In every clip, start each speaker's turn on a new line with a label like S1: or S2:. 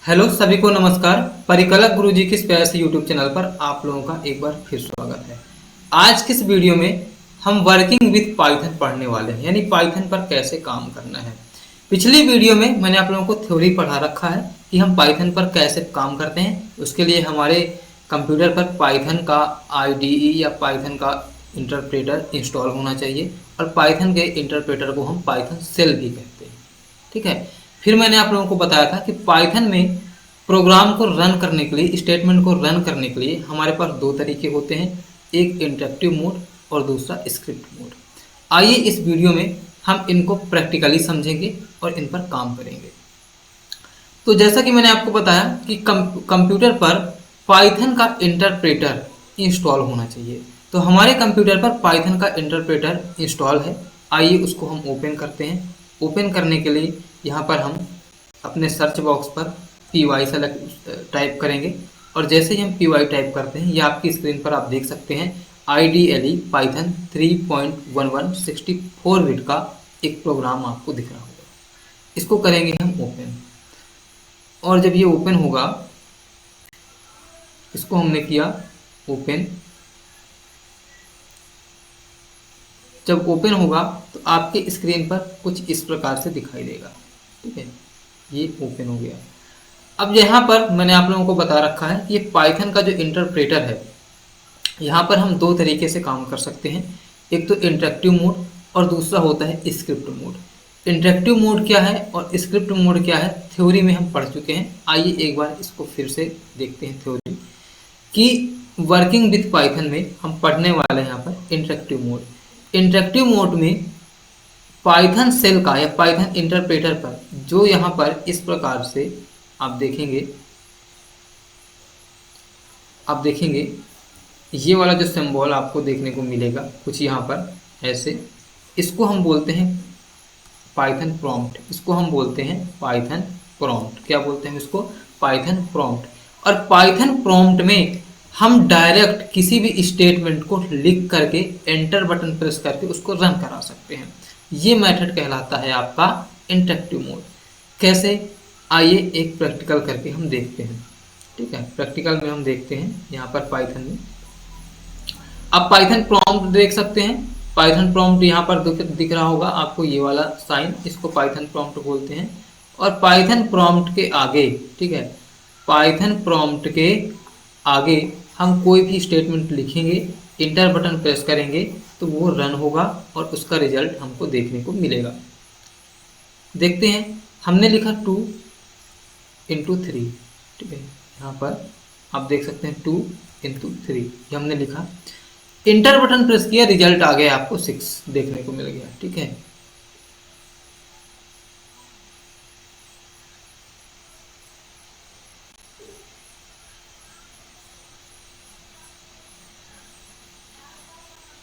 S1: Hello सभी को नमस्कार। परिकल्पक गुरुजी के इस प्यारे से यूट्यूब चैनल पर आप लोगों का एक बार फिर स्वागत है। आज के इस वीडियो में हम वर्किंग विथ पाइथन पढ़ने वाले हैं, यानी पाइथन पर कैसे काम करना है। पिछली वीडियो में मैंने आप लोगों को थ्योरी पढ़ा रखा है कि हम पाइथन पर कैसे काम करते हैं। उसके लिए हमारे कंप्यूटर पर पाइथन का आईडीई या पाइथन का इंटरप्रेटर इंस्टॉल होना चाहिए, और पाइथन के इंटरप्रेटर को हम पाइथन सेल भी कहते हैं। ठीक है। फिर मैंने आप लोगों को बताया था कि पाइथन में प्रोग्राम को रन करने के लिए, स्टेटमेंट को रन करने के लिए हमारे पास दो तरीके होते हैं, एक इंटरेक्टिव मोड और दूसरा स्क्रिप्ट मोड। आइए इस वीडियो में हम इनको प्रैक्टिकली समझेंगे और इन पर काम करेंगे। तो जैसा कि मैंने आपको बताया कि कंप्यूटर पर पाइथन का इंटरप्रेटर इंस्टॉल होना चाहिए। तो हमारे कंप्यूटर पर पाइथन का इंटरप्रेटर इंस्टॉल है। आइए उसको हम ओपन करते हैं। ओपन करने के लिए यहाँ पर हम अपने सर्च बॉक्स पर py सेलेक्ट टाइप करेंगे, और जैसे ही हम py टाइप करते हैं, ये आपकी स्क्रीन पर आप देख सकते हैं IDLE पाइथन 3.11 64 बिट का एक प्रोग्राम आपको दिख रहा होगा। इसको करेंगे हम ओपन, और जब ये ओपन होगा, इसको हमने किया ओपन। जब ओपन होगा तो आपके स्क्रीन पर कुछ इस प्रकार से दिखाई देगा। ठीक है, ये ओपन हो गया। अब यहाँ पर मैंने आप लोगों को बता रखा है कि ये पाइथन का जो इंटरप्रेटर है, यहाँ पर हम दो तरीके से काम कर सकते हैं। एक तो इंटरेक्टिव मोड और दूसरा होता है स्क्रिप्ट मोड। इंटरेक्टिव मोड क्या है और स्क्रिप्ट मोड क्या है, थ्योरी में हम पढ़ चुके हैं। आइए एक बार इसको फिर से देखते हैं थ्योरी कि वर्किंग विथ पाइथन में हम पढ़ने वाले हैं यहाँ पर इंटरेक्टिव मोड। इंटरेक्टिव मोड में पाइथन सेल का या पाइथन इंटरप्रेटर पर जो यहाँ पर इस प्रकार से आप देखेंगे ये वाला जो सिंबल आपको देखने को मिलेगा कुछ यहाँ पर ऐसे, इसको हम बोलते हैं पाइथन प्रॉम्प्ट। इसको हम बोलते हैं पाइथन प्रॉम्प्ट। क्या बोलते हैं इसको? Python prompt. और पाइथन प्रॉम्प्ट में हम डायरेक्ट किसी भी स्टेटमेंट को लिख करके एंटर बटन प्रेस करके उसको रन करा सकते हैं। ये मेथड कहलाता है आपका इंटरेक्टिव मोड। कैसे? आइए एक प्रैक्टिकल करके हम देखते हैं। ठीक है, प्रैक्टिकल में हम देखते हैं यहाँ पर पाइथन में। आप पाइथन प्रॉम्प्ट देख सकते हैं। पाइथन प्रॉम्प्ट यहाँ पर दिख रहा होगा आपको, ये वाला साइन, इसको पाइथन प्रॉम्प्ट बोलते हैं। और पाइथन प्रॉम्प्ट के आगे, ठीक है, पाइथन प्रॉम्प्ट के आगे हम कोई भी स्टेटमेंट लिखेंगे, इंटर बटन प्रेस करेंगे तो वो रन होगा और उसका रिजल्ट हमको देखने को मिलेगा। देखते हैं, हमने लिखा 2 into 3। ठीक है, यहाँ पर आप देख सकते हैं 2 into 3 ये हमने लिखा। इंटर बटन प्रेस किया, रिजल्ट आ गया, आपको 6 देखने को मिल गया। ठीक है,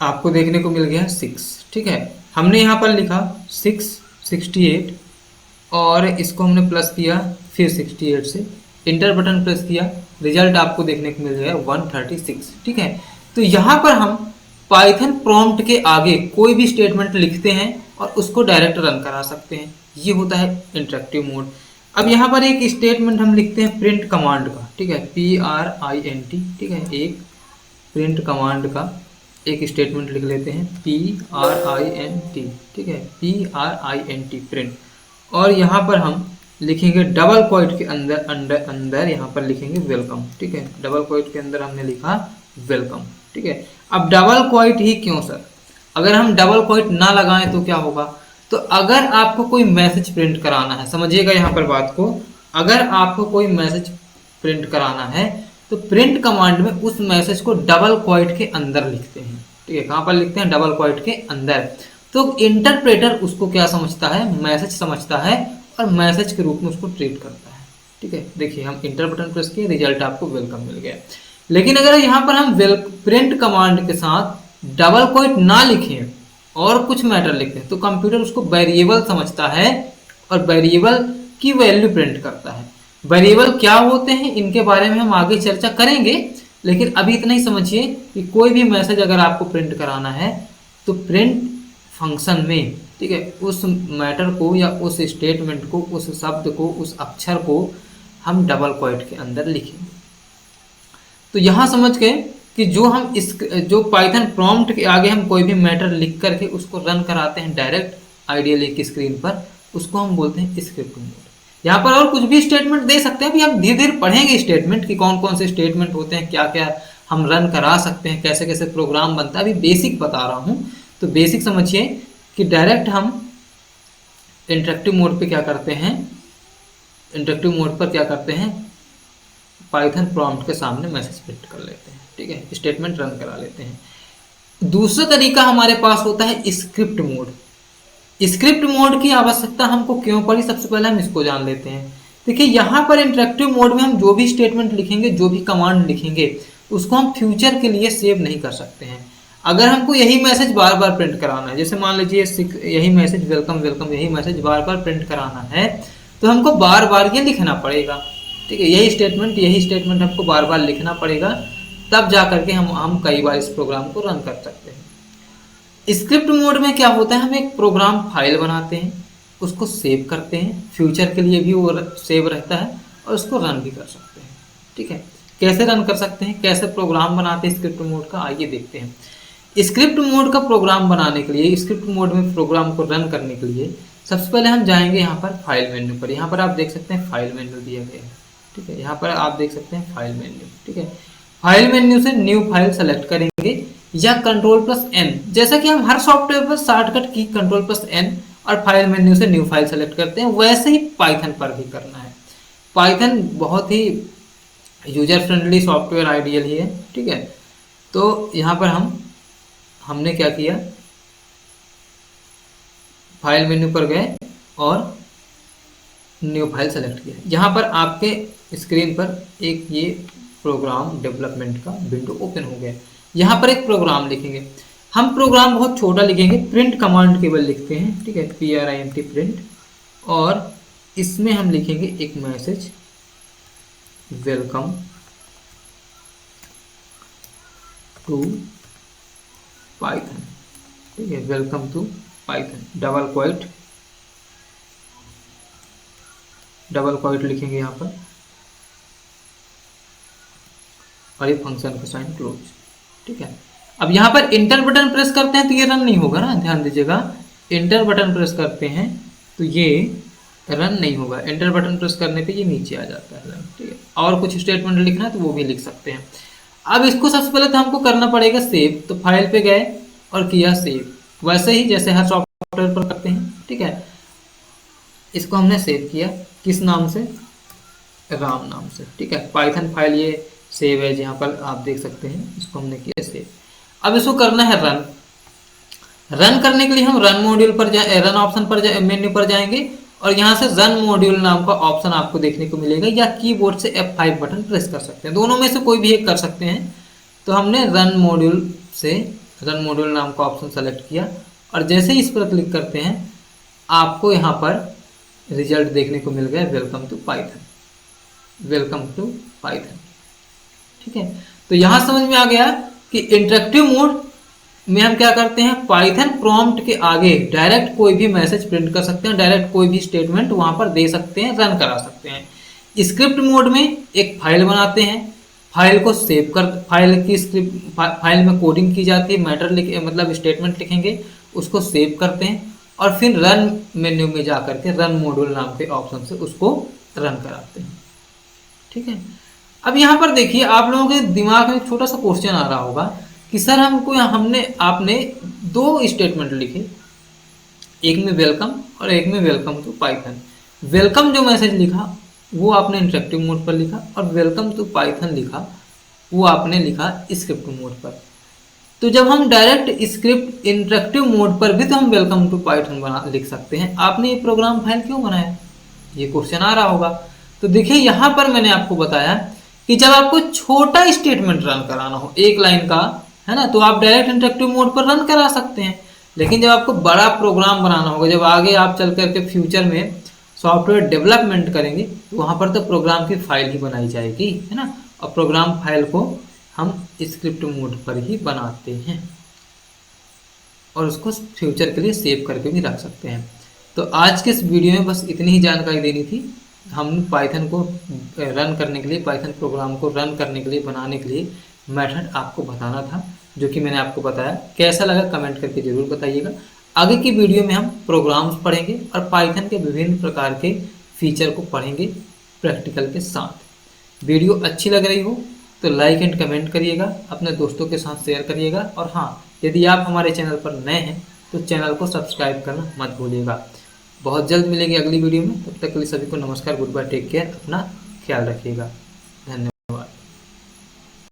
S1: आपको देखने को मिल गया 6। ठीक है, हमने यहाँ पर लिखा 6 68 और इसको हमने प्लस किया फिर 68 से, इंटर बटन प्रेस किया, रिजल्ट आपको देखने को मिल गया 136। ठीक है, तो यहाँ पर हम पाइथन प्रॉम्प्ट के आगे कोई भी स्टेटमेंट लिखते हैं और उसको डायरेक्ट रन करा सकते हैं। ये होता है इंटरेक्टिव मोड। अब यहाँ पर एक स्टेटमेंट हम लिखते हैं प्रिंट कमांड का। ठीक है, PRINT। ठीक है, एक प्रिंट कमांड का एक स्टेटमेंट लिख लेते हैं PRINT। ठीक है, PRINT प्रिंट। और यहाँ पर हम लिखेंगे डबल क्वोट के अंदर यहाँ पर लिखेंगे वेलकम। ठीक है, डबल क्वोट के अंदर हमने लिखा वेलकम। ठीक है, अब डबल क्वोट ही क्यों सर? अगर हम डबल क्वोट ना लगाएं तो क्या होगा? तो अगर आपको कोई मैसेज प्रिंट कराना है, समझिएगा यहाँ पर बात को, अगर आपको कोई मैसेज प्रिंट कराना है तो प्रिंट कमांड में उस मैसेज को डबल क्वोट के अंदर लिखते हैं। ठीक है, कहाँ पर लिखते हैं? डबल क्वोट के अंदर। तो इंटरप्रेटर उसको क्या समझता है? मैसेज समझता है और मैसेज के रूप में उसको ट्रीट करता है। ठीक है, देखिए हम इंटर बटन प्रेस किए, रिजल्ट आपको वेलकम मिल गया। लेकिन अगर यहाँ पर हम प्रिंट कमांड के साथ डबल क्वोट ना लिखें और कुछ मैटर लिखें तो कंप्यूटर उसको वेरिएबल समझता है और वेरिएबल की वैल्यू प्रिंट करता है। वेरिएबल क्या होते हैं इनके बारे में हम आगे चर्चा करेंगे, लेकिन अभी इतना ही समझिए कि कोई भी मैसेज अगर आपको प्रिंट कराना है तो प्रिंट फंक्शन में, ठीक है, उस मैटर को या उस स्टेटमेंट को, उस शब्द को, उस अक्षर को हम डबल क्वोट के अंदर लिखेंगे। तो यहाँ समझ गए कि जो पाइथन प्रॉम्प्ट के आगे हम कोई भी मैटर लिख करके उसको रन कराते हैं डायरेक्ट आइडियल एक स्क्रीन पर, उसको हम बोलते हैं स्क्रिप्ट मोड। यहाँ पर और कुछ भी स्टेटमेंट दे सकते हैं, अभी हम धीरे धीरे पढ़ेंगे स्टेटमेंट कि कौन कौन से स्टेटमेंट होते हैं, क्या क्या हम रन करा सकते हैं, कैसे कैसे प्रोग्राम बनता है। अभी बेसिक बता रहा हूँ, तो बेसिक समझिए कि डायरेक्ट हम इंटरेक्टिव मोड पे क्या करते हैं, इंटरेक्टिव मोड पर क्या करते हैं, पाइथन प्रॉम्प्ट के सामने मैसेज प्रिंट कर लेते हैं, ठीक है, स्टेटमेंट रन करा लेते हैं। दूसरा तरीका हमारे पास होता है स्क्रिप्ट मोड। स्क्रिप्ट मोड की आवश्यकता हमको क्यों पड़ी, सबसे पहले हम इसको जान लेते हैं। देखिए यहाँ पर इंटरेक्टिव मोड में हम जो भी स्टेटमेंट लिखेंगे, जो भी कमांड लिखेंगे, उसको हम फ्यूचर के लिए सेव नहीं कर सकते हैं। अगर हमको यही मैसेज बार बार प्रिंट कराना है, जैसे मान लीजिए यही मैसेज वेलकम वेलकम, यही मैसेज बार बार प्रिंट कराना है, तो हमको बार बार ये लिखना पड़ेगा, ठीक है, यही स्टेटमेंट हमको बार बार लिखना पड़ेगा, तब जा करके हम कई बार इस प्रोग्राम को रन कर सकते हैं। स्क्रिप्ट मोड में क्या होता है, हम एक प्रोग्राम फाइल बनाते हैं, उसको सेव करते हैं, फ्यूचर के लिए भी वो सेव रहता है, और उसको रन भी कर सकते हैं, ठीक है। कैसे रन कर सकते हैं, कैसे प्रोग्राम बनाते हैं स्क्रिप्ट मोड का, आइए देखते हैं। स्क्रिप्ट मोड का प्रोग्राम बनाने के लिए, स्क्रिप्ट मोड में प्रोग्राम को रन करने के लिए सबसे पहले हम जाएंगे यहाँ पर फाइल मेन्यू पर। यहाँ पर आप देख सकते हैं फाइल मेन्यू दिया गया है, ठीक है, यहाँ पर आप देख सकते हैं फाइल मेन्यू, ठीक है। फाइल मेन्यू से न्यू फाइल सेलेक्ट करेंगे या Ctrl+N, जैसा कि हम हर सॉफ्टवेयर पर शॉर्टकट की Ctrl+N और फाइल मेन्यू से न्यू फाइल सेलेक्ट करते हैं, वैसे ही पाइथन पर भी करना है। पाइथन बहुत ही यूजर फ्रेंडली सॉफ्टवेयर आइडियल ही है, ठीक है। तो यहाँ पर हमने क्या किया, फाइल मेन्यू पर गए और न्यू फाइल सेलेक्ट किया। यहाँ पर आपके स्क्रीन पर एक ये प्रोग्राम डेवलपमेंट का विंडो ओपन हो गया। यहाँ पर एक प्रोग्राम लिखेंगे, हम प्रोग्राम बहुत छोटा लिखेंगे, प्रिंट कमांड केवल लिखते हैं, ठीक है, PRINT प्रिंट, और इसमें हम लिखेंगे एक मैसेज वेलकम टू पाइथन, ठीक है, welcome to Python, double quote लिखेंगे यहाँ पर, और ये फंक्शन का साइन क्लोज, ठीक है। अब यहाँ पर इंटर बटन प्रेस करते हैं तो ये रन नहीं होगा ना, ध्यान दीजिएगा, इंटर बटन प्रेस करते हैं तो ये रन नहीं होगा, इंटर बटन प्रेस करने पे ये नीचे आ जाता है, ठीक है। और कुछ स्टेटमेंट लिखना है तो वो भी लिख सकते हैं। अब इसको सबसे पहले तो हमको करना पड़ेगा सेव, तो फाइल पे गए और किया सेव, वैसे ही जैसे हर सॉफ्टवेयर पर करते हैं, ठीक है। इसको हमने सेव किया, किस नाम से, राम नाम से, ठीक है। पाइथन फाइल ये सेव है, जहाँ पर आप देख सकते हैं, इसको हमने किया सेव। अब इसको करना है रन। रन करने के लिए हम रन मॉड्यूल पर रन ऑप्शन पर मेन्यू पर जाएंगे, और यहाँ से रन मॉड्यूल नाम का ऑप्शन आपको देखने को मिलेगा, या कीबोर्ड से F5 बटन प्रेस कर सकते हैं, दोनों में से कोई भी एक कर सकते हैं। तो हमने रन मॉड्यूल नाम का ऑप्शन सेलेक्ट किया, और जैसे ही इस पर क्लिक करते हैं आपको यहाँ पर रिजल्ट देखने को मिल गया, वेलकम टू पाइथन, ठीक है। तो यहाँ समझ में आ गया कि इंटरेक्टिव मोड में हम क्या करते हैं, पाइथन प्रॉम्प्ट के आगे डायरेक्ट कोई भी मैसेज प्रिंट कर सकते हैं, डायरेक्ट कोई भी स्टेटमेंट वहां पर दे सकते हैं, रन करा सकते हैं। स्क्रिप्ट मोड में एक फाइल बनाते हैं, फाइल को सेव कर, फाइल में कोडिंग की जाती है, मतलब स्टेटमेंट लिखेंगे, उसको सेव करते हैं, और फिर रन मेन्यू में जा करके रन मॉड्यूल नाम के ऑप्शन से उसको रन कराते हैं, ठीक है। अब यहाँ पर देखिए, आप लोगों के दिमाग में एक छोटा सा क्वेश्चन आ रहा होगा कि सर आपने दो स्टेटमेंट लिखे, एक में वेलकम और एक में वेलकम टू पाइथन। वेलकम जो मैसेज लिखा वो आपने इंटरेक्टिव मोड पर लिखा, और वेलकम टू पाइथन लिखा वो आपने लिखा स्क्रिप्ट मोड पर। तो जब हम डायरेक्ट स्क्रिप्ट इंटरेक्टिव मोड पर भी तो हम वेलकम टू पाइथन लिख सकते हैं, आपने ये प्रोग्राम फाइल क्यों बनाया, ये क्वेश्चन आ रहा होगा। तो देखिए यहाँ पर मैंने आपको बताया कि जब आपको छोटा स्टेटमेंट रन कराना हो, एक लाइन का, है ना, तो आप डायरेक्ट इंटरेक्टिव मोड पर रन करा सकते हैं। लेकिन जब आपको बड़ा प्रोग्राम बनाना होगा, जब आगे आप चल करके फ्यूचर में सॉफ्टवेयर डेवलपमेंट करेंगे, तो वहाँ पर तो प्रोग्राम की फाइल ही बनाई जाएगी, है ना, और प्रोग्राम फाइल को हम स्क्रिप्ट मोड पर ही बनाते हैं, और उसको फ्यूचर के लिए सेव करके भी रख सकते हैं। तो आज के इस वीडियो में बस इतनी ही जानकारी देनी थी। हम पाइथन को रन करने के लिए, पाइथन प्रोग्राम को रन करने के लिए, बनाने के लिए मेथड आपको बताना था, जो कि मैंने आपको बताया। कैसा लगा कमेंट करके ज़रूर बताइएगा। आगे की वीडियो में हम प्रोग्राम्स पढ़ेंगे और पाइथन के विभिन्न प्रकार के फीचर को पढ़ेंगे प्रैक्टिकल के साथ। वीडियो अच्छी लग रही हो तो लाइक एंड कमेंट करिएगा, अपने दोस्तों के साथ शेयर करिएगा, और हाँ, यदि आप हमारे चैनल पर नए हैं तो चैनल को सब्सक्राइब करना मत भूलिएगा। बहुत जल्द मिलेंगे अगली वीडियो में, तब तक के लिए सभी को नमस्कार, गुड बाय, टेक केयर, अपना ख्याल रखिएगा।